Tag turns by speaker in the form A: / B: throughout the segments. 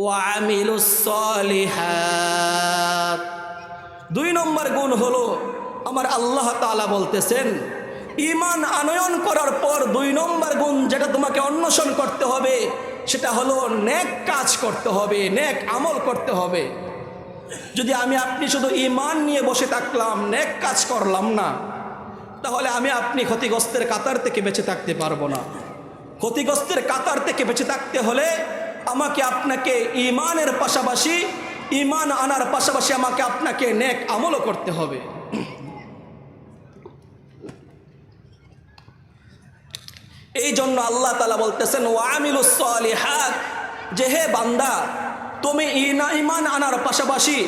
A: ওয়ামিলুস সালিহাত। 2 নম্বর গুণ হলো আমার আল্লাহ তাআলা বলতেছেন ঈমান আনয়ন করার পর 2 নম্বর গুণ যেটা তোমাকে অন্বেষণ করতে হবে সেটা হলো নেক কাজ করতে হবে, নেক আমল করতে হবে। যদি আমি আপনি শুধু ঈমান নিয়ে বসে থাকলাম, নেক কাজ করলাম না, তাহলে আমি আপনি ক্ষতিগ্রস্তের কাতার থেকে বেঁচে থাকতে পারবো না। ক্ষতিগ্রস্তের কাতার থেকে বেঁচে থাকতে হলে আমাকে আপনাকে ঈমানের পাশাপাশি, ঈমান আনার পাশাপাশি আমাকে আপনাকে নেক আমলও করতে হবে। এই জন্য আল্লাহ তাআলা বলতেছেন ওয়ামিলুস সালিহাত, যে হে বান্দা তুমি ঈমান আনার পাশাপাশি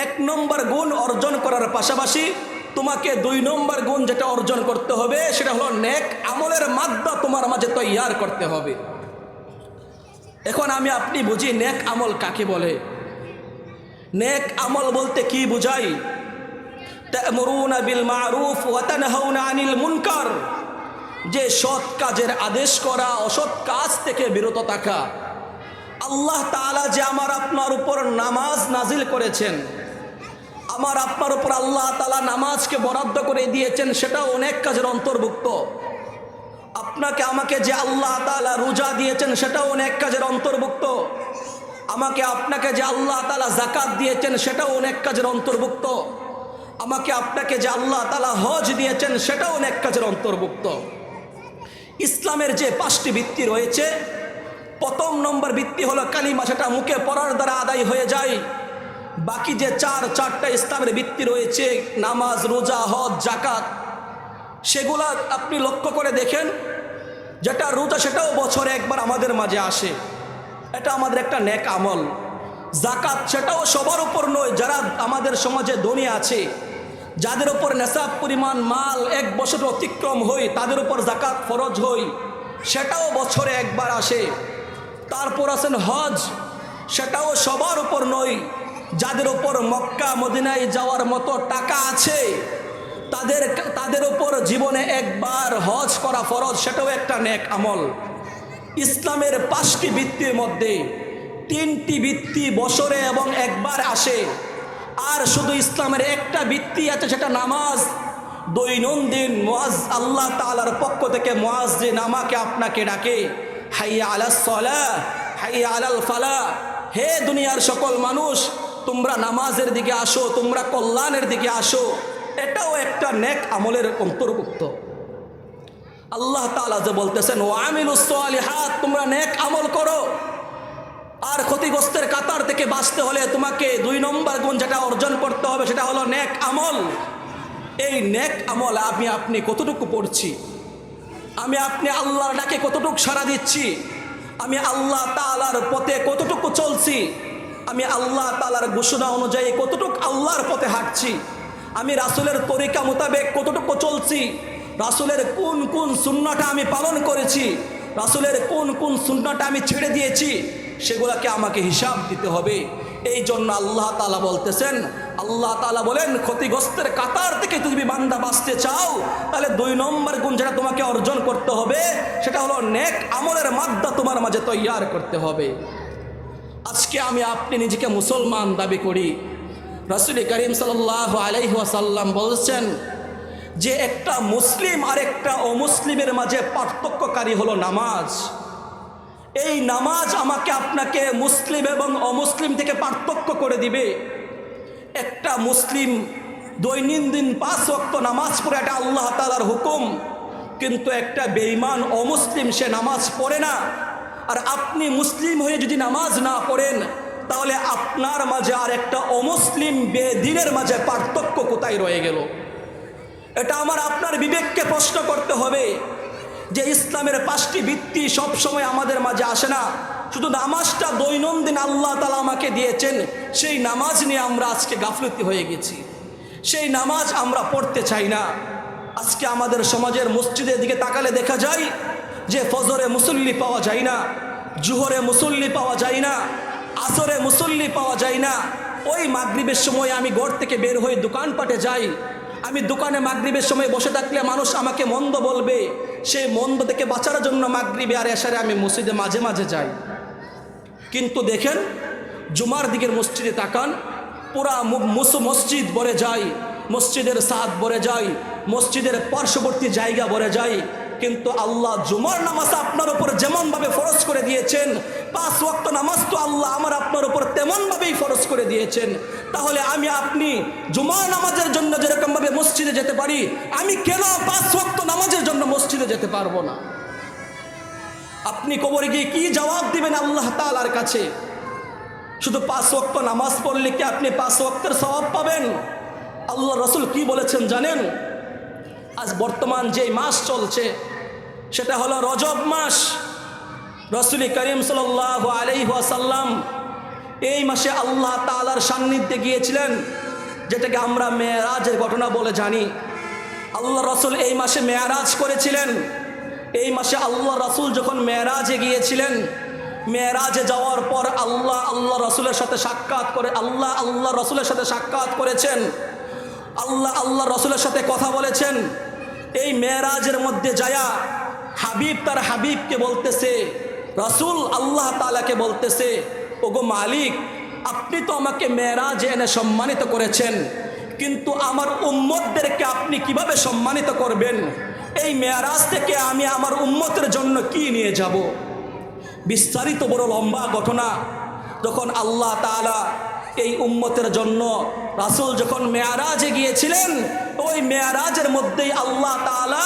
A: 1 নম্বর গুণ অর্জন করার পাশাপাশি তোমাকে 2 নম্বর গুণ যেটা অর্জন করতে হবে সেটা হলো নেক আমলের মাদ্দা তোমার মাঝে তৈয়ার করতে হবে। এখন আমি আপনি বুঝি নেক আমল কাকে বলে। নেক আমল বলতে কি বুঝাই? তা'মুরুনা বিল মা'রুফ ওয়া তানহাউনা আনিল মুনকার, যে সৎ কাজের আদেশ করা, অসৎ কাজ থেকে বিরত থাকা। আল্লাহ তাআলা যে আমার আপনার উপর নামাজ নাজিল করেছেন, আমার আপনার উপর আল্লাহ তাআলা নামাজকে বরাদ্দ করে দিয়েছেন, সেটাও অনেক কাজের অন্তর্ভুক্ত। আপনাকে আমাকে যে আল্লাহ তাআলা রোজা দিয়েছেন সেটাও অনেক কাজের অন্তর্ভুক্ত। আমাকে আপনাকে যে আল্লাহ তাআলা যাকাত দিয়েছেন সেটাও অনেক কাজের অন্তর্ভুক্ত। আমাকে আপনাকে যে আল্লাহ তাআলা হজ দিয়েছেন সেটাও অনেক কাজের অন্তর্ভুক্ত। ইসলামের যে 5টি ভিত্তি রয়েছে, প্রথম নম্বর ভিত্তি হলো কালিমা, সেটা মুখে পড়ার দ্বারা আদায় হয়ে যায়। বাকি যে 4টা ইসলামের ভিত্তি রয়েছে, নামাজ, রোজা, হজ, যাকাত, সেগুলা আপনি লক্ষ্য করে দেখেন, যেটা রোজা সেটাও বছরে একবার আমাদের মাঝে আসে, এটা আমাদের একটা নেক আমল। যাকাত সেটাও সবার উপর নয়, যারা আমাদের সমাজে ধনী আছে, যাদের উপর নেশাব পরিমাণ মাল 1 বছর অতিক্রম হয়, তাদের উপর যাকাত ফরজ হয়, সেটাও বছরে একবার আসে। তারপর আছেন হজ, সেটাও সবার উপর নয়, যাদের উপর মক্কা মদিনায় যাওয়ার মতো টাকা আছে তাদের উপর জীবনে একবার হজ করা ফরজ, সেটাও একটা নেক আমল। ইসলামের 5টি ভিত্তির মধ্যে 3টি ভিত্তি বছরে এবং একবার আসে, আর শুধু ইসলামের একটা ভিত্তি আছে, সেটা নামাজ। দৈনন্দিন মুয়াজ আল্লাহ তাআলার পক্ষ থেকে মুয়াজ্জিন আমাকে আপনাকে ডাকে, হাইয়া আলাস সালাহ হাইয়া আলাল ফালাহ, হে দুনিয়ার সকল মানুষ তোমরা নামাজের দিকে আসো, তোমরা কল্যাণের দিকে আসো। এটাও একটা নেক আমলের অন্তর্ভুক্ত। আল্লাহ তাআলা যে বলতেছেন ওয়ামিলুস সালিহাত, তোমরা নেক আমল করো। আর ক্ষতিগ্রস্তের কাতার থেকে বাঁচতে হলে তোমাকে 2 নম্বর গুণ যেটা অর্জন করতে হবে সেটা হলো নেক আমল। এই নেক আমল আমি আপনি কতটুকু পড়ছি, আমি আপনি আল্লাহর ডাকে কতটুকু সাড়া দিচ্ছি, আমি আল্লাহ তাআলার পথে কতটুকু চলছি, আমি আল্লাহ তাআলার ঘোষণা অনুযায়ী কতটুকু আল্লাহর পথে হাঁটছি, আমি রাসূলের তরিকা মোতাবেক কতটুকু চলছি, রাসূলের কোন কোন সুন্নাহটা আমি পালন করেছি, রাসূলের কোন কোন সুন্নাহটা আমি ছেড়ে দিয়েছি, সেগুলোকে আমাকে হিসাব দিতে হবে। এই জন্য আল্লাহ তাআলা বলতেছেন, আল্লাহ তাআলা বলেন ক্ষতিগ্রস্তের কাতার থেকে তুমি বান্দা বাঁচতে চাও, তাহলে 2 নম্বর গুণ যেটা তোমাকে অর্জন করতে হবে সেটা হলো নেক আমলের মাদ্দা তোমার মাঝে তৈয়ার করতে হবে। আজকে আমি আপনি নিজেকে মুসলমান দাবি করি, রাসূল করিম সাল্লাল্লাহু আলাইহি ওয়াসাল্লাম বলছেন যে একটা মুসলিম আর একটা অমুসলিমের মাঝে পার্থক্যকারী হলো নামাজ। এই নামাজ আমাকে আপনাকে মুসলিম এবং অমুসলিম থেকে পার্থক্য করে দিবে। একটা মুসলিম দৈনন্দিন 5 ওয়াক্ত নামাজ পড়ে, এটা আল্লাহ তাআলার হুকুম, কিন্তু একটা বেঈমান অমুসলিম সে নামাজ পড়ে না। আর আপনি মুসলিম হয়ে যদি নামাজ না পড়েন, তাহলে আপনার মাঝে আর একটা অমুসলিম বেদিনের মাঝে পার্থক্য কোথায় রয়ে গেল? এটা আমার আপনার বিবেককে প্রশ্ন করতে হবে যে ইসলামের 5টি ভিত্তি সবসময় আমাদের মাঝে আসে না। শুধু নামাজটা দৈনন্দিন আল্লাহ তাআলা আমাকে দিয়েছেন, সেই নামাজ নিয়ে আমরা আজকে গাফলতি হয়ে গেছি, সেই নামাজ আমরা পড়তে চাই না। আজকে আমাদের সমাজের মসজিদের দিকে তাকালে দেখা যায় যে ফজরে মুসল্লি পাওয়া যায় না, জোহরে মুসল্লি পাওয়া যায় না, আসরে মুসল্লি পাওয়া যায় না। ওই মাগরিবের সময় আমি ঘর থেকে বের হয়ে দোকানপাটে যাই, আমি দোকানে মাগরিবের সময় বসে থাকলে মানুষ আমাকে মন্দ বলবে, সেই মন্দ থেকে বাঁচার জন্য মাগরিবে আর এশারে আমি মসজিদে মাঝে মাঝে যাই। কিন্তু দেখেন জুমার দিকের মসজিদে তাকান, পুরা মসজিদ ভরে যায়, মসজিদের ছাদ ভরে যায়, মসজিদের পার্শ্ববর্তী জায়গা ভরে যায়। কিন্তু আল্লাহ জুমার নামাজ আপনার উপর যেমনভাবে ফরজ করে দিয়েছেন, 5 ওয়াক্ত নামাজ তো আল্লাহ আমার আপনার উপর তেমনভাবেই ফরজ করে দিয়েছেন। তাহলে আমি আপনি জুমার নামাজের জন্য যেরকমভাবে মসজিদে যেতে পারি, আমি কেন 5 ওয়াক্ত নামাজের জন্য মসজিদে যেতে পারবো না? আপনি কবরে গিয়ে কি জবাব দিবেন আল্লাহ তাআলার কাছে? শুধু 5 ওয়াক্ত নামাজ পড়লে কি আপনি 5 ওয়াক্তের সওয়াব পাবেন? আল্লাহ রসুল কি বলেছেন জানেন? আজ বর্তমান যে মাস চলছে সেটা হলো রজব মাস। রসুল করিম সাল্লাল্লাহু আলাইহি ওয়াসাল্লাম এই মাসে আল্লাহ তাআলার সান্নিধ্যে গিয়েছিলেন, যেটাকে আমরা মেরাজের ঘটনা বলে জানি। আল্লাহ রসুল এই মাসে মেরাজ করেছিলেন। এই মাসে আল্লাহ রসুল যখন মেরাজে গিয়েছিলেন, মেরাজে যাওয়ার পর আল্লাহ রসুলের সাথে সাক্ষাৎ করে আল্লাহ রসুলের সাথে সাক্ষাৎ করেছেন, আল্লাহ রসুলের সাথে কথা বলেছেন। এই মেরাজের মধ্যে যায়া হাবিব তার হাবিবকে বলতেছে, রসুল আল্লাহ তাআলাকে বলতেছে, ওগো মালিক, আপনি তো আমাকে মেরাজে এনে সম্মানিত করেছেন, কিন্তু আমার উম্মতদেরকে আপনি কিভাবে সম্মানিত করবেন? এই মেরাজ থেকে আমি আমার উম্মতের জন্য কি নিয়ে যাব? বিস্তারিত বড় লম্বা ঘটনা। যখন আল্লাহ তাআলা এই উম্মতের জন্য রাসূল যখন মেরাজে গিয়েছিলেন, ওই মেরাজের মধ্যেই আল্লাহ তাআলা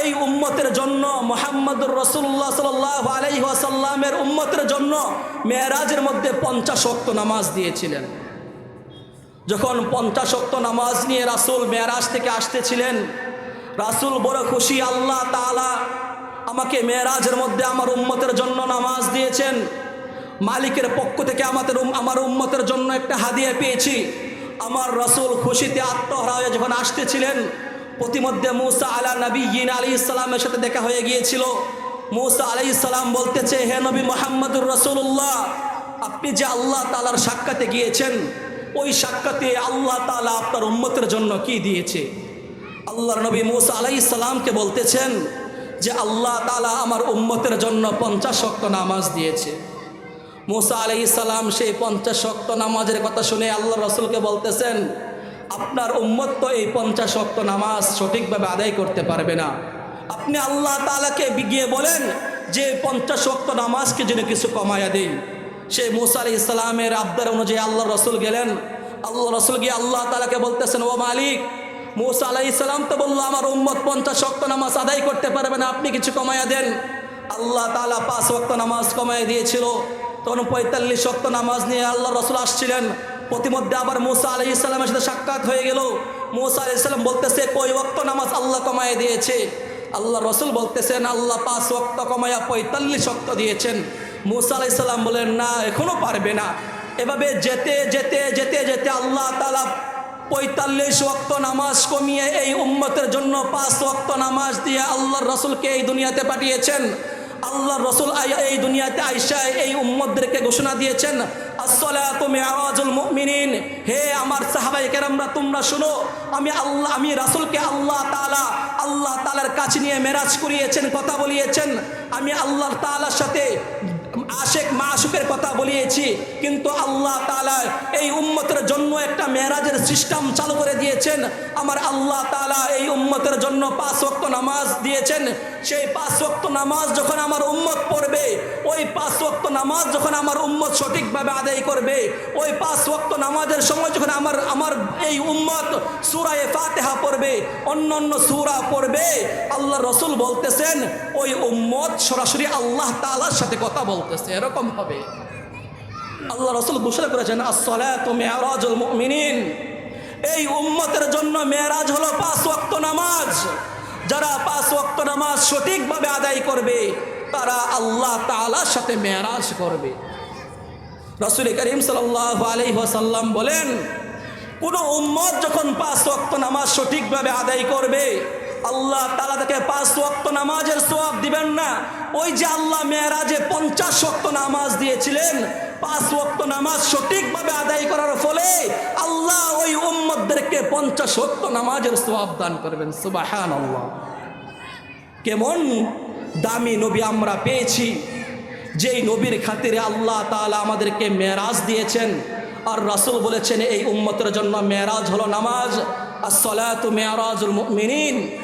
A: এই উম্মতের জন্য মুহাম্মদুর রাসূলুল্লাহ সাল্লাল্লাহু আলাইহি ওয়াসাল্লামের উম্মতের জন্য মেরাজের মধ্যে 50 ওয়াক্ত নামাজ দিয়েছিলেন। যখন 50 ওয়াক্ত নামাজ নিয়ে রাসূল মেরাজ থেকে আসতেছিলেন, রাসূল বড় খুশি, আল্লাহ তাআলা আমাকে মেরাজের মধ্যে আমার উম্মতের জন্য নামাজ দিয়েছেন, মালিকের পক্ষ থেকে আমার উম্মতের জন্য একটা হাদিয়া পেয়েছি। আমার রাসূল খুশিতে আত্মহারা হয়ে যখন আসতেছিলেন, প্রতিমধ্যে মূসা আলাইহিস সালামের সাথে দেখা হয়ে গিয়েছিল। মূসা আলাইহিস সালাম বলতেছে, হে নবী মুহাম্মদুর রাসূলুল্লাহ, আপনি যে আল্লাহ তাআলার সাক্ষাতে গিয়েছেন, ওই সাক্ষাতে আল্লাহ তাআলা আপনার উম্মতের জন্য কি দিয়েছে? আল্লাহর নবী মূসা আলাইহিস সালামকে বলতেছেন যে আল্লাহ তাআলা আমার উম্মতের জন্য 50 ওয়াক্ত নামাজ দিয়েছে। মূসা আলাইহিস সালাম সেই 50 ওয়াক্ত নামাজের কথা শুনে আল্লাহ রসুলকে বলতেছেন, আপনার উম্মত তো এই 50 ওয়াক্ত নামাজ সঠিকভাবে আদায় করতে পারবে না। আপনি আল্লাহ তাআলাকে গিয়ে বলেন যে 50 ওয়াক্ত নামাজকে যেন কিছু কমায়া দেই। সেই মূসা আলাইহিস সালামের আবদার অনুযায়ী আল্লাহ রসুল গেলেন। আল্লাহ রসুল গিয়ে আল্লাহ তাআলাকে বলতেছেন, ও মালিক, মূসা আলাইহিস সালাম তো বললো আমার উম্মত 50 ওয়াক্ত নামাজ আদায় করতে পারবে না, আপনি কিছু কমায়া দেন। আল্লাহ তাআলা 5 ওয়াক্ত নামাজ কমায় দিয়েছিল। তখন 45 ওয়াক্ত নামাজ নিয়ে আল্লাহ রসুল আসছিলেন। প্রতিমধ্যে আবার মূসা আলাইহিস সালামের সাথে সাক্ষাৎ হয়ে গেল। মূসা আলাইহিস সালাম বলতেছে, কয় ওয়াক্ত নামাজ আল্লাহ কমায় দিয়েছে? আল্লাহ রসুল বলতেছেন, আল্লাহ 5 ওয়াক্ত কমায়া 45 ওয়াক্ত দিয়েছেন। মূসা আলাইহিস সালাম বলেন, না, এখনো পারবে না। এভাবে যেতে যেতে যেতে যেতে আল্লাহ তাআলা 45 ওয়াক্ত নামাজ কমিয়ে এই উম্মতের জন্য 5 ওয়াক্ত নামাজ দিয়ে আল্লাহর রসুলকে এই দুনিয়াতে পাঠিয়েছেন। আল্লাহর রসুল এই দুনিয়াতে আইসা এই উম্মতদেরকে ঘোষণা দিয়েছেন, আসসালাতু মিরাজুল মুমিনিন। হে আমার সাহাবায়ে কেরামরা, তোমরা শুনো, আমি রাসূলকে আল্লাহ তাআলার কাছে নিয়ে মেরাজ করিয়েছেন, কথা বলিয়েছেন। আমি আল্লাহ তাআলার সাথে আশেক মাশুকের কথা বলিয়েছি, কিন্তু আল্লাহ তাআলা এই উম্মতের জন্য একটা মেরাজের সিস্টেম চালু করে দিয়েছেন। আমার আল্লাহ তাআলা এই উম্মতের জন্য 5 ওয়াক্ত নামাজ দিয়েছেন। সেই 5 ওয়াক্ত নামাজ যখন আমার উম্মত পড়বে, ওই 5 ওয়াক্ত নামাজ যখন আমার উম্মত সঠিকভাবে আদায় করবে, ওই 5 ওয়াক্ত নামাজের সময় যখন আমার এই উম্মত সূরা ফাতিহা পড়বে, অন্যান্য সূরা পড়বে, আল্লাহ রসুল বলতেছেন ওই উম্মত সরাসরি আল্লাহ তাআলার সাথে কথা বলতেছে। এরকম হবে। আল্লাহ রসুল ঘোষণা করেছেন, আসসালাতু মিরাজুল মুমিনিন। এই উম্মতের জন্য মেরাজ হলো 5 ওয়াক্ত নামাজ। যারা 5 ওয়াক্ত নামাজ সঠিকভাবে আদায় করবে, তারা আল্লাহ তাআলার সাথে মেরাজ করবে। রাসূল করিম সাল্লাল্লাহু আলাইহি ওয়াসাল্লাম বলেন, কোন উম্মত যখন 5 ওয়াক্ত নামাজ সঠিকভাবে আদায় করবে, আল্লাহ তাআলা তাকে 5 ওয়াক্ত নামাজের সওয়াব দিবেন না। ওই যে আল্লাহ মেরাজে 50 ওয়াক্ত নামাজ দিয়েছিলেন, 5 ওয়াক্ত নামাজ সঠিকভাবে আদায় করার ফলে আল্লাহ ওই উম্মতদেরকে 50 ওয়াক্ত নামাজের সওয়াব দান করবেন। সুবহানাল্লাহ। কেমন দামি নবী আমরা পেয়েছি, যেই নবীর খাতিরে আল্লাহ তাআলা আমাদেরকে মেরাজ দিয়েছেন। আর রাসূল বলেছেন এই উম্মতের জন্য মেরাজ হলো নামাজ, আস-সালাতু মিরাজুল মুমিনিন।